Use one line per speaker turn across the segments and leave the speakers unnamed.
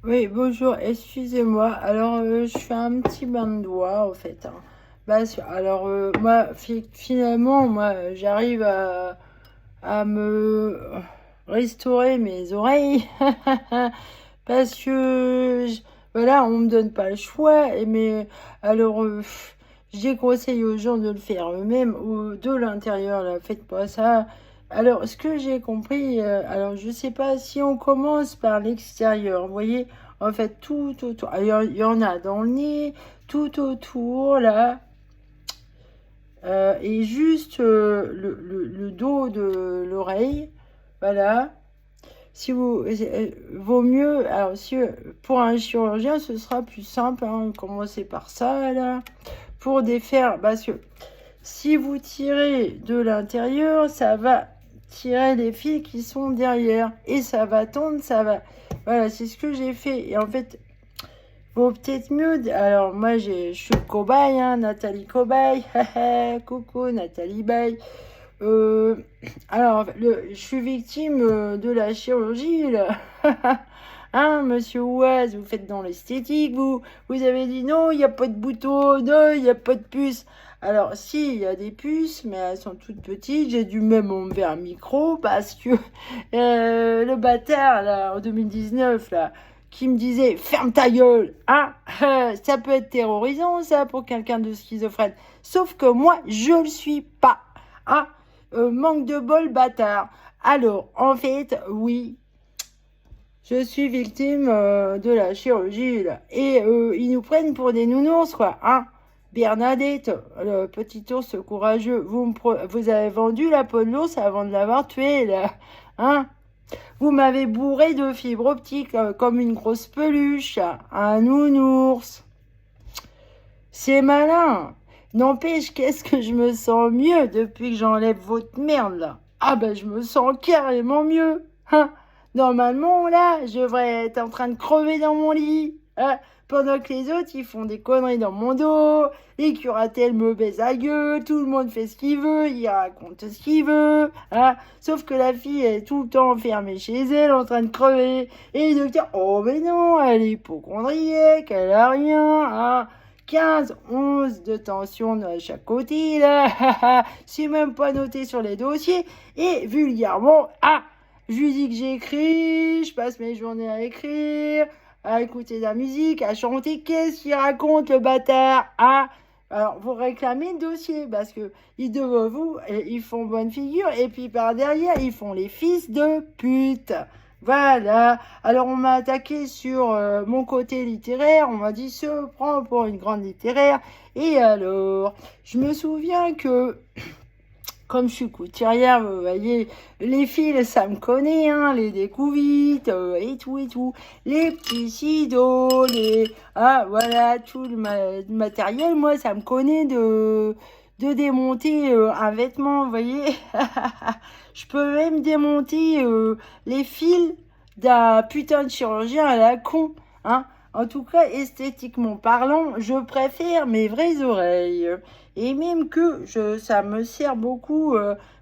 Oui, bonjour, excusez-moi. Alors, je fais un petit bain de doigts, en fait, hein. Alors, moi, finalement, moi, j'arrive à me restaurer mes oreilles parce que, voilà, on me donne pas le choix. Mais alors, je déconseille aux gens de le faire eux-mêmes ou de l'intérieur, là, faites pas ça. Alors, ce que j'ai compris, alors je sais pas si on commence par l'extérieur, vous voyez, en fait, tout autour, il y en a dans le nez, tout autour, là, et juste le dos de l'oreille, voilà. Si vous, vaut mieux, alors si, pour un chirurgien, ce sera plus simple, hein, commencer par ça, là, pour défaire, parce que si vous tirez de l'intérieur, ça va tirer les fils qui sont derrière. Et ça va tendre, ça va... Voilà, c'est ce que j'ai fait. Et en fait, vaut peut-être mieux... Alors, moi, je suis cobaye, hein, Nathalie Cobaye. Coucou, Nathalie Baye. Euh, alors, je suis victime de la chirurgie, là. Hein, monsieur Ouaz, vous faites dans l'esthétique, vous avez dit non, il n'y a pas de bouton, non, il n'y a pas de puce. Alors, si, il y a des puces, mais elles sont toutes petites. J'ai dû même enlever un micro parce que le bâtard, là, en 2019, là, qui me disait ferme ta gueule, hein, ça peut être terrorisant, ça, pour quelqu'un de schizophrène. Sauf que moi, je le suis pas. Hein, manque de bol, bâtard. Alors, en fait, oui, je suis victime de la chirurgie, là. Et ils nous prennent pour des nounours, quoi. Hein, Bernadette, le petit ours courageux, vous avez vendu la peau de l'ours avant de l'avoir tué, là. Hein, vous m'avez bourré de fibres optiques comme une grosse peluche. Un nounours. C'est malin. N'empêche, qu'est-ce que je me sens mieux depuis que j'enlève votre merde, là. Ah ben, je me sens carrément mieux. Hein. Normalement, là, je devrais être en train de crever dans mon lit. Hein. Pendant que les autres, ils font des conneries dans mon dos. Les curatelles me baisent la gueule. Tout le monde fait ce qu'il veut. Il raconte ce qu'il veut. Hein. Sauf que la fille est tout le temps enfermée chez elle, en train de crever. Et le docteur, oh mais non, elle est hypochondriaque, elle a rien. Hein. 15, 11 de tension de chaque côté, là. C'est même pas noté sur les dossiers. Et vulgairement, je lui dis que j'écris, je passe mes journées à écrire, à écouter de la musique, à chanter. Qu'est-ce qu'il raconte, le bâtard? Alors, vous réclamez le dossier, parce que ils devant vous, ils font bonne figure, et puis par derrière, ils font les fils de pute. Voilà. Alors on m'a attaqué sur mon côté littéraire, on m'a dit se prend pour une grande littéraire. Et alors, je me souviens que comme je suis couturière, vous voyez, les fils, ça me connaît, hein, les découvites, et tout, et tout. Les petits sidos, voilà, tout le matériel, moi, ça me connaît de démonter un vêtement, vous voyez. Je peux même démonter les fils d'un putain de chirurgien à la con, hein. En tout cas, esthétiquement parlant, je préfère mes vraies oreilles. Et même que ça me sert beaucoup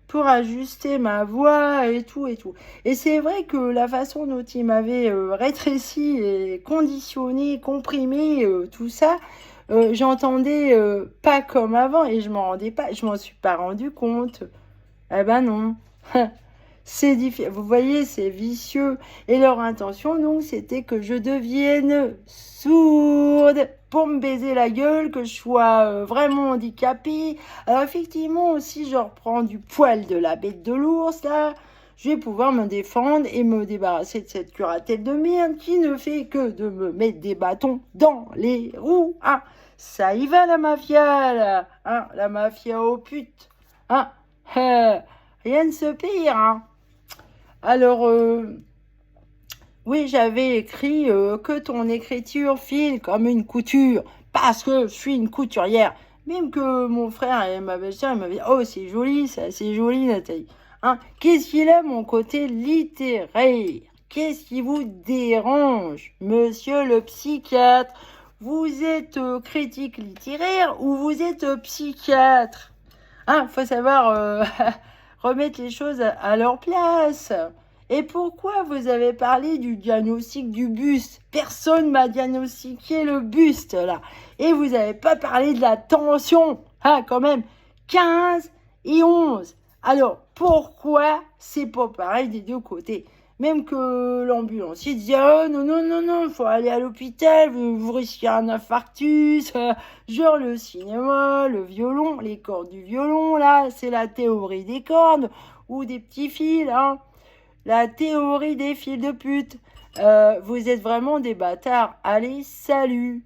pour ajuster ma voix et tout et tout. Et c'est vrai que la façon dont il m'avait rétréci et conditionné, comprimé, tout ça, j'entendais pas comme avant et je m'en suis pas rendu compte. Eh ben non. Vous voyez, c'est vicieux. Et leur intention, donc, c'était que je devienne sourde pour me baiser la gueule, que je sois vraiment handicapée. Alors, effectivement, si je reprends du poil de la bête de l'ours, là, je vais pouvoir me défendre et me débarrasser de cette curatelle de merde qui ne fait que de me mettre des bâtons dans les roues. Hein. Ça y va, la mafia, là. Hein, la mafia aux putes. Hein. Rien ne se pire, hein. Alors, oui, j'avais écrit que ton écriture file comme une couture, parce que je suis une couturière. Même que mon frère et ma belle-sœur m'avaient dit, oh, c'est joli, ça, c'est joli, Nathalie. Hein, qu'est-ce qu'il a, mon côté littéraire? Qu'est-ce qui vous dérange, monsieur le psychiatre? Vous êtes critique littéraire ou vous êtes psychiatre? Hein, faut savoir remettre les choses à leur place. Et pourquoi vous avez parlé du diagnostic du buste? Personne m'a diagnostiqué le buste, là. Et vous n'avez pas parlé de la tension. Ah, quand même, 15 et 11. Alors, pourquoi c'est pas pareil des deux côtés? Même que l'ambulancier disait, oh non, non, non, non, il faut aller à l'hôpital, vous risquez un infarctus. Genre le cinéma, le violon, les cordes du violon, là, c'est la théorie des cordes ou des petits fils, hein. La théorie des fils de pute. Vous êtes vraiment des bâtards. Allez, salut!